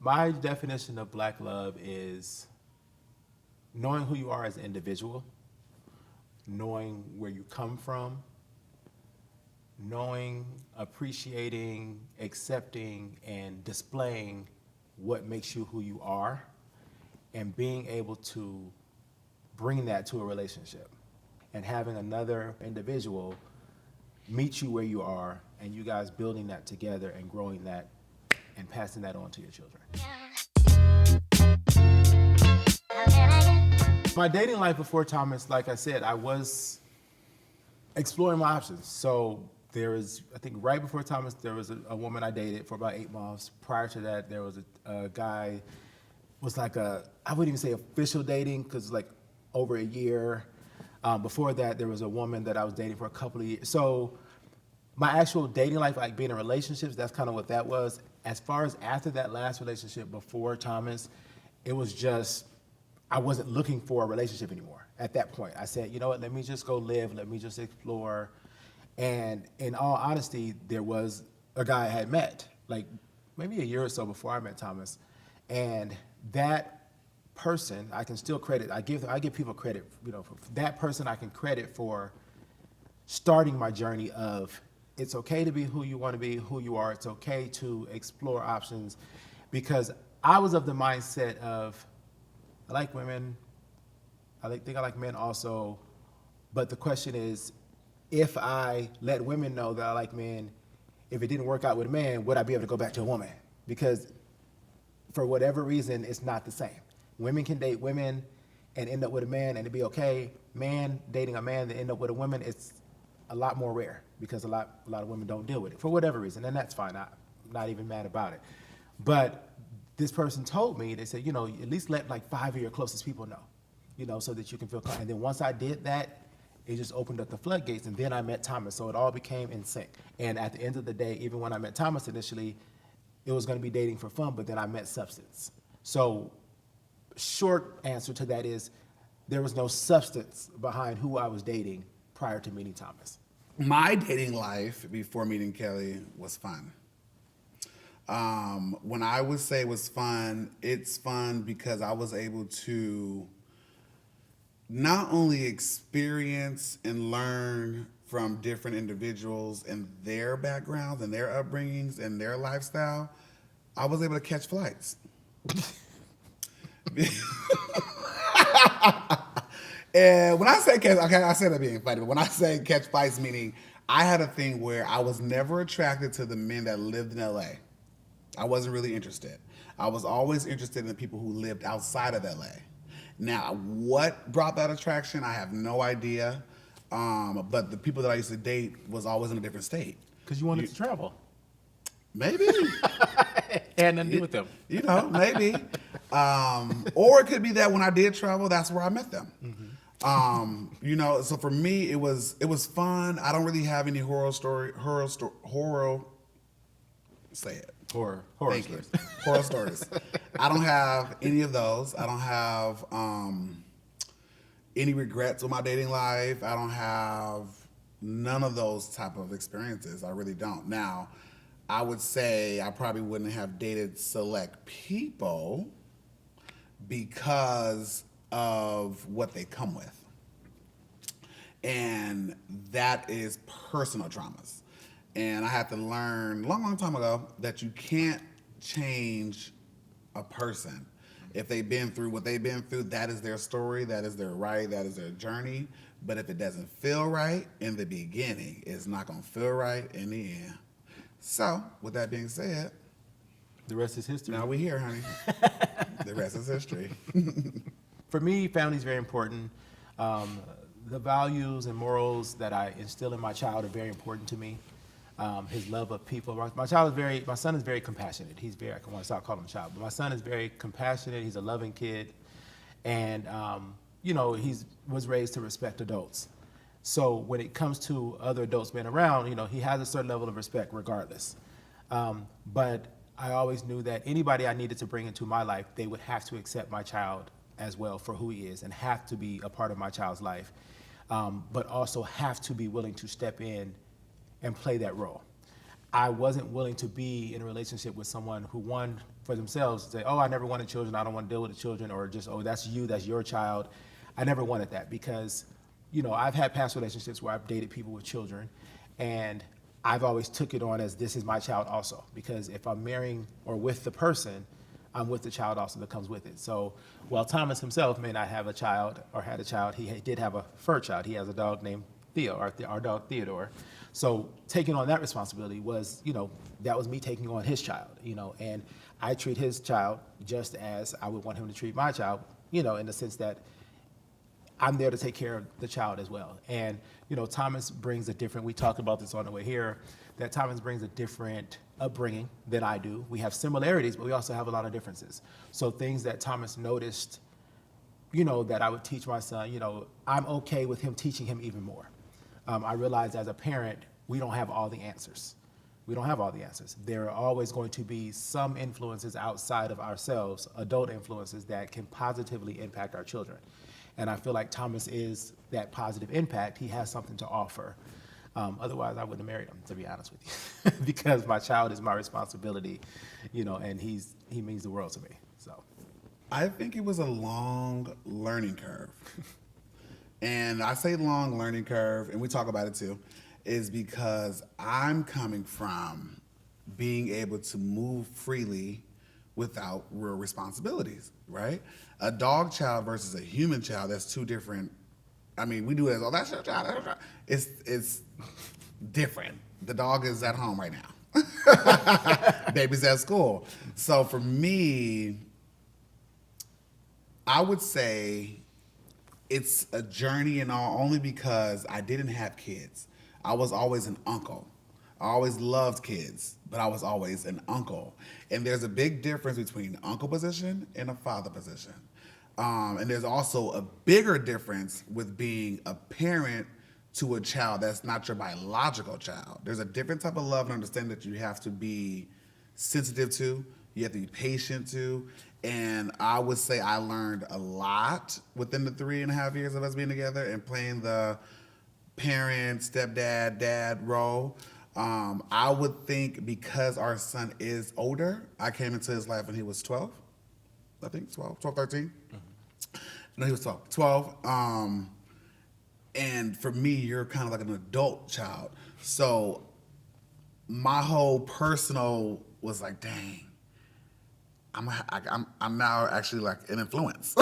My definition of black love is knowing who you are as an individual, knowing where you come from, knowing, appreciating, accepting, and displaying what makes you who you are, and being able to bring that to a relationship, and having another individual meet you where you are, and you guys building that together and growing that and passing that on to your children. My dating life before Thomas, like I said, I was exploring my options. So there was, I think right before Thomas, there was a woman I dated for about 8 months. Prior to that, there was a guy, was like I wouldn't even say official dating, because like over a year. Before that, there was a woman that I was dating for a couple of years. So my actual dating life, like being in relationships, that's kind of what that was. As far as after that last relationship before Thomas, it was just, I wasn't looking for a relationship anymore at that point. I said, you know what, let me just go live, let me just explore. And in all honesty, there was a guy I had met, like maybe a year or so before I met Thomas. And that person, I can still credit, I give people credit, you know, for that person I can credit for starting my journey of, it's okay to be who you want to be, who you are. It's okay to explore options, because I was of the mindset of, I like women, think I like men also, but the question is, if I let women know that I like men, if it didn't work out with a man, would I be able to go back to a woman? Because for whatever reason, it's not the same. Women can date women and end up with a man and it'd be okay. Man dating a man that end up with a woman, it's a lot more rare, because a lot of women don't deal with it for whatever reason, and that's fine. I'm not even mad about it. But this person told me, they said, you know, at least let like 5 of your closest people know, you know, so that you can feel comfortable. And then once I did that, it just opened up the floodgates, and then I met Thomas, so it all became in sync. And at the end of the day, even when I met Thomas initially, it was gonna be dating for fun, but then I met substance. So short answer to that is, there was no substance behind who I was dating prior to meeting Thomas. My dating life before meeting Kelly was fun. When I would say it was fun, it's fun because I was able to not only experience and learn from different individuals and their backgrounds and their upbringings and their lifestyle, I was able to catch flights. And when I say catch, okay, I said that being funny, but when I say catch flights, meaning I had a thing where I was never attracted to the men that lived in LA. I wasn't really interested. I was always interested in the people who lived outside of LA. Now, what brought that attraction, I have no idea. But the people that I used to date was always in a different state. Because you wanted to travel. Maybe. Had nothing to do with them. You know, maybe. Or it could be that when I did travel, that's where I met them. Mm-hmm. You know, so for me, it was fun. I don't really have any horror. Say it. Horror Thank stories. you. Horror stories. I don't have any of those. I don't have any regrets with my dating life. I don't have none of those type of experiences. I really don't. Now, I would say I probably wouldn't have dated select people because of what they come with. And that is personal traumas. And I had to learn long time ago that you can't change a person. If they've been through what they've been through, that is their story, that is their right, that is their journey. But if it doesn't feel right in the beginning, it's not gonna feel right in the end. So, with that being said, The rest is history. now we're here, honey. The rest is history. For me, family is very important. The values and morals that I instill in my child are very important to me. His love of people. My son is very compassionate. He's very, I want to stop calling him a child, but my son is very compassionate. He's a loving kid. And, you know, was raised to respect adults. So when it comes to other adults being around, you know, he has a certain level of respect regardless. But I always knew that anybody I needed to bring into my life, they would have to accept my child as well for who he is and have to be a part of my child's life, but also have to be willing to step in and play that role. I wasn't willing to be in a relationship with someone who, one, for themselves, say, oh, I never wanted children, I don't want to deal with the children, or just, oh, that's you, that's your child. I never wanted that because, I've had past relationships where I've dated people with children, and I've always took it on as this is my child also, because if I'm marrying or with the person, I'm with the child also that comes with it. So while Thomas himself may not have a child or had a child, he did have a fur child. He has a dog named Theo, our dog Theodore. So taking on that responsibility was, that was me taking on his child, and I treat his child just as I would want him to treat my child, in the sense that I'm there to take care of the child as well. And, Thomas brings a different, we talked about this on the way here, that Thomas brings a different upbringing than I do. We have similarities, but we also have a lot of differences. So things that Thomas noticed, that I would teach my son, I'm okay with him teaching him even more. I realize as a parent, we don't have all the answers. We don't have all the answers. There are always going to be some influences outside of ourselves, adult influences that can positively impact our children. And I feel like Thomas is that positive impact. He has something to offer. Otherwise, I wouldn't have married him, to be honest with you, because my child is my responsibility, and he means the world to me. So, I think it was a long learning curve. And I say long learning curve, and we talk about it too, is because I'm coming from being able to move freely without real responsibilities, right? A dog child versus a human child, that's two different. I mean, we do it as, oh, that's your child, that's your child. It's different. The dog is at home right now. Baby's at school. So for me, I would say it's a journey and all, only because I didn't have kids. I was always an uncle. I always loved kids, but I was always an uncle. And there's a big difference between an uncle position and a father position. And there's also a bigger difference with being a parent to a child that's not your biological child. There's a different type of love and understanding that you have to be sensitive to, you have to be patient to. And I would say I learned a lot within the 3.5 years of us being together and playing the parent, stepdad, dad role. I would think because our son is older, I came into his life when he was 12, I think 12, 13. No, he was 12. 12. And for me, you're kind of like an adult child. So my whole personal was like, dang, I'm now actually like an influence.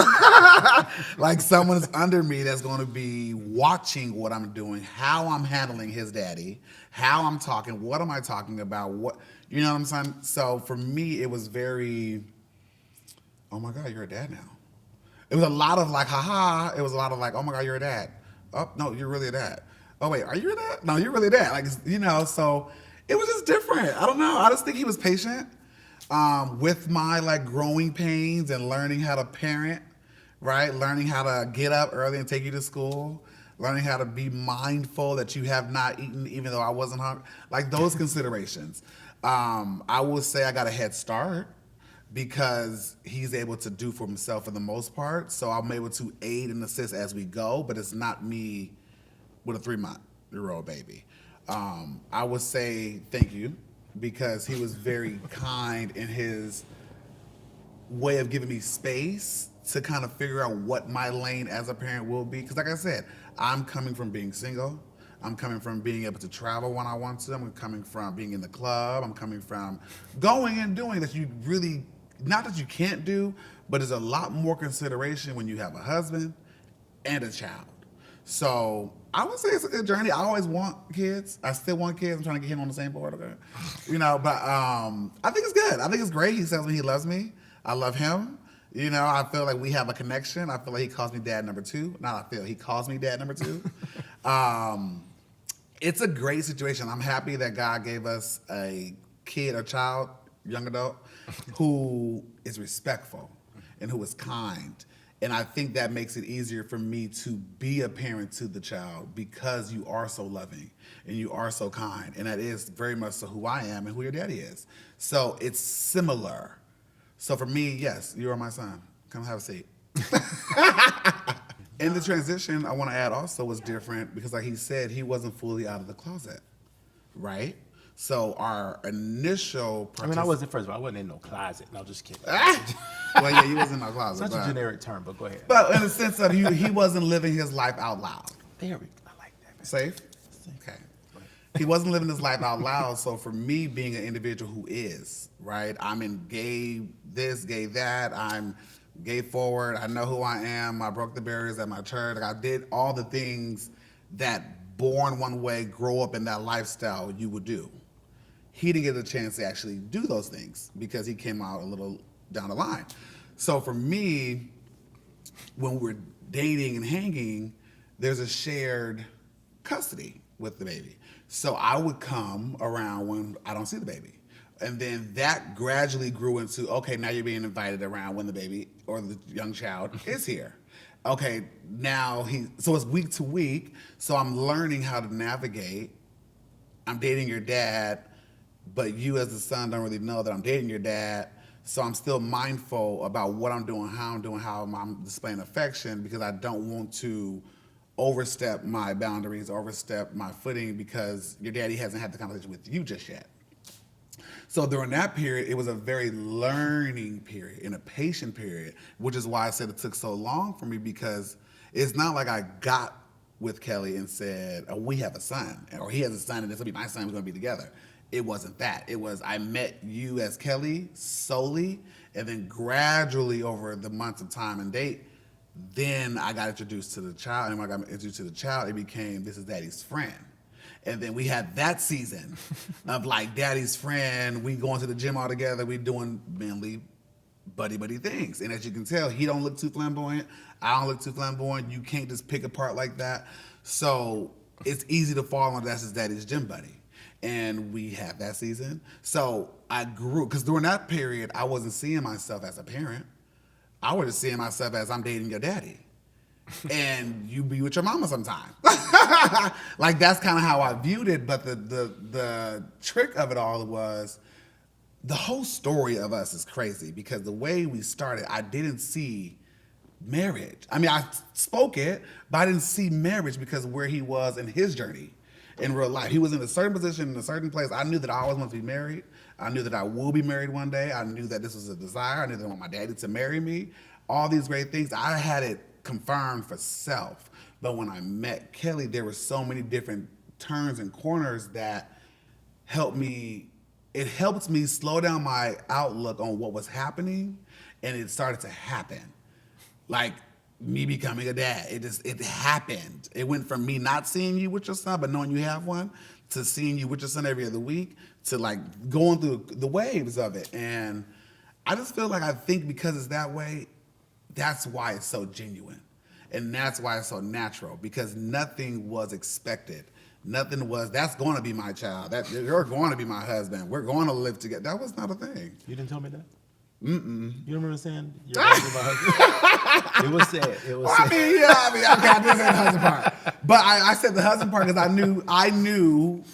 Like someone's under me that's going to be watching what I'm doing, how I'm handling his daddy, how I'm talking, what am I talking about, what, you know what I'm saying? So for me, it was very, oh my God, you're a dad now. It was a lot of like, haha. It was a lot of like, oh my God, you're a dad. Oh, no, you're really a dad. Oh, wait, are you a dad? No, you're really a dad. Like, so it was just different. I don't know. I just think he was patient with my like growing pains and learning how to parent, right? Learning how to get up early and take you to school. Learning how to be mindful that you have not eaten even though I wasn't hungry. Like those considerations. I will say I got a head start because he's able to do for himself for the most part. So I'm able to aid and assist as we go, but it's not me with a 3-month-year-old baby. I would say thank you because he was very kind in his way of giving me space to kind of figure out what my lane as a parent will be. Because like I said, I'm coming from being single. I'm coming from being able to travel when I want to. I'm coming from being in the club. I'm coming from going and doing that you really, not that you can't do, but there's a lot more consideration when you have a husband and a child. So I would say it's a good journey. I always want kids. I still want kids. I'm trying to get him on the same board, okay? But I think it's good. I think it's great. He tells me he loves me. I love him. I feel like we have a connection. I feel like he calls me dad number 2. He calls me dad number 2. It's a great situation. I'm happy that God gave us a kid, a child, young adult, who is respectful and who is kind. And I think that makes it easier for me to be a parent to the child because you are so loving and you are so kind. And that is very much so who I am and who your daddy is. So it's similar. So for me, yes, you are my son. Come have a seat. And the transition I want to add also was different because like he said, he wasn't fully out of the closet, right? So our initial I mean, I wasn't, first of all, I wasn't in no closet. No, just kidding. well, yeah, he was in my closet. Such a but, generic term, but go ahead. but in the sense of he wasn't living his life out loud. There we go. I like that. Man. Safe? Okay. He wasn't living his life out loud. So for me, being an individual who is, right? I'm in gay this, gay that. I'm gay forward. I know who I am. I broke the barriers at my church. Like I did all the things that born one way, grow up in that lifestyle you would do. He didn't get a chance to actually do those things because he came out a little down the line. So for me, when we're dating and hanging, there's a shared custody with the baby. So I would come around when I don't see the baby. And then that gradually grew into, okay, now you're being invited around when the baby or the young child is here. Okay, so it's week to week. So I'm learning how to navigate. I'm dating your dad, but you as the son don't really know that I'm dating your dad. So I'm still mindful about what I'm doing, how I'm displaying affection, because I don't want to overstep my boundaries, overstep my footing, because your daddy hasn't had the conversation with you just yet. So during that period, it was a very learning period and a patient period, which is why I said it took so long for me, because it's not like I got with Kelly and said, oh, we have a son, or he has a son and this will be my son, we're gonna be together. It wasn't that. It was, I met you as Kelly solely, and then gradually over the months of time and date, then I got introduced to the child, and when I got introduced to the child, it became, this is daddy's friend. And then we had that season of like daddy's friend, we going to the gym all together, we doing manly buddy things. And as you can tell, he don't look too flamboyant, I don't look too flamboyant, you can't just pick apart like that. So it's easy to fall on that's his daddy's gym buddy. And we had that season. So I grew, because during that period, I wasn't seeing myself as a parent. I was just seeing myself as I'm dating your daddy. And you be with your mama sometime. Like that's kind of how I viewed it. But the trick of it all was, the whole story of us is crazy, because the way we started, I didn't see marriage. I mean, I spoke it, but I didn't see marriage because of where he was in his journey in real life. He was in a certain position, in a certain place. I knew that I always wanted to be married. I knew that I will be married one day. I knew that this was a desire. I knew that I want my daddy to marry me. All these great things. I had it confirmed for self. But when I met Kelly, there were so many different turns and corners that helped me. It helped me slow down my outlook on what was happening, and it started to happen. Like me becoming a dad. It happened. It went from me not seeing you with your son, but knowing you have one, to seeing you with your son every other week, to like going through the waves of it. And I just feel like, I think because it's that way, that's why it's so genuine. And that's why it's so natural, because nothing was expected. Nothing was, that's going to be my child. You're going to be my husband. We're going to live together. That was not a thing. You didn't tell me that? Mm-mm. You remember saying you're going to be my husband? It was said. It was said. Okay, I did say the husband part. But I said the husband part because I knew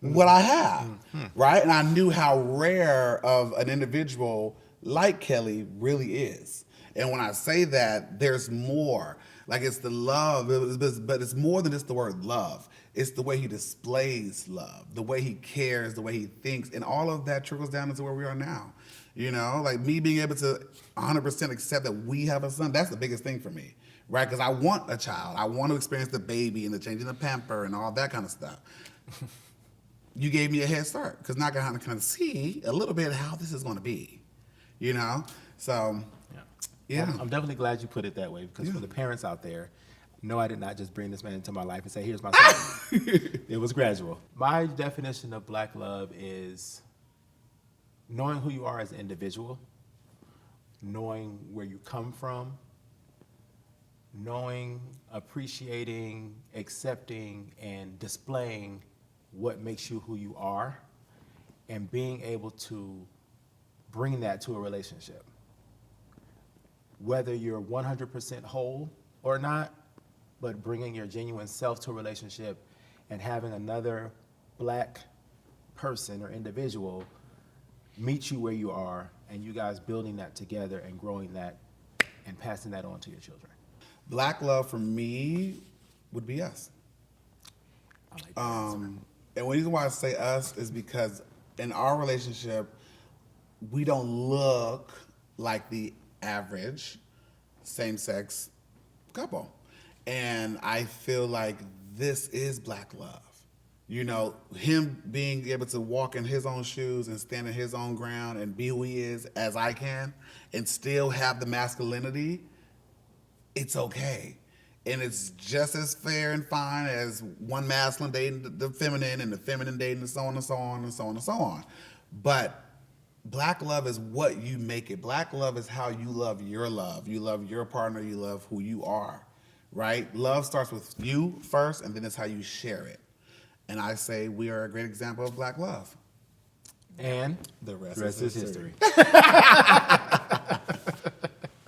what I have, right? And I knew how rare of an individual like Kelly really is. And when I say that, there's more. Like, it's the love, but it's more than just the word love. It's the way he displays love, the way he cares, the way he thinks, and all of that trickles down into where we are now. You know, like me being able to 100% accept that we have a son, that's the biggest thing for me, right? Because I want a child. I want to experience the baby and the changing the pamper and all that kind of stuff. You gave me a head start, because now I can kind of see a little bit how this is going to be, you know? So, yeah. I'm definitely glad you put it that way, because for the parents out there, no, I did not just bring this man into my life and say, here's my son. It was gradual. My definition of black love is knowing who you are as an individual, knowing where you come from, knowing, appreciating, accepting, and displaying what makes you who you are, and being able to bring that to a relationship. Whether you're 100% whole or not, but bringing your genuine self to a relationship and having another black person or individual meet you where you are, and you guys building that together and growing that and passing that on to your children. Black love for me would be us. I like that answer. And the reason why I say us is because in our relationship, we don't look like the average same-sex couple. And I feel like this is black love. You know, him being able to walk in his own shoes and stand in his own ground and be who he is as I can and still have the masculinity, it's okay. And it's just as fair and fine as one masculine dating the feminine and the feminine dating the so on and so on and so on and so on. But black love is what you make it. Black love is how you love your love. You love your partner, you love who you are, right? Love starts with you first, and then it's how you share it. And I say we are a great example of black love. And The rest is is history. history.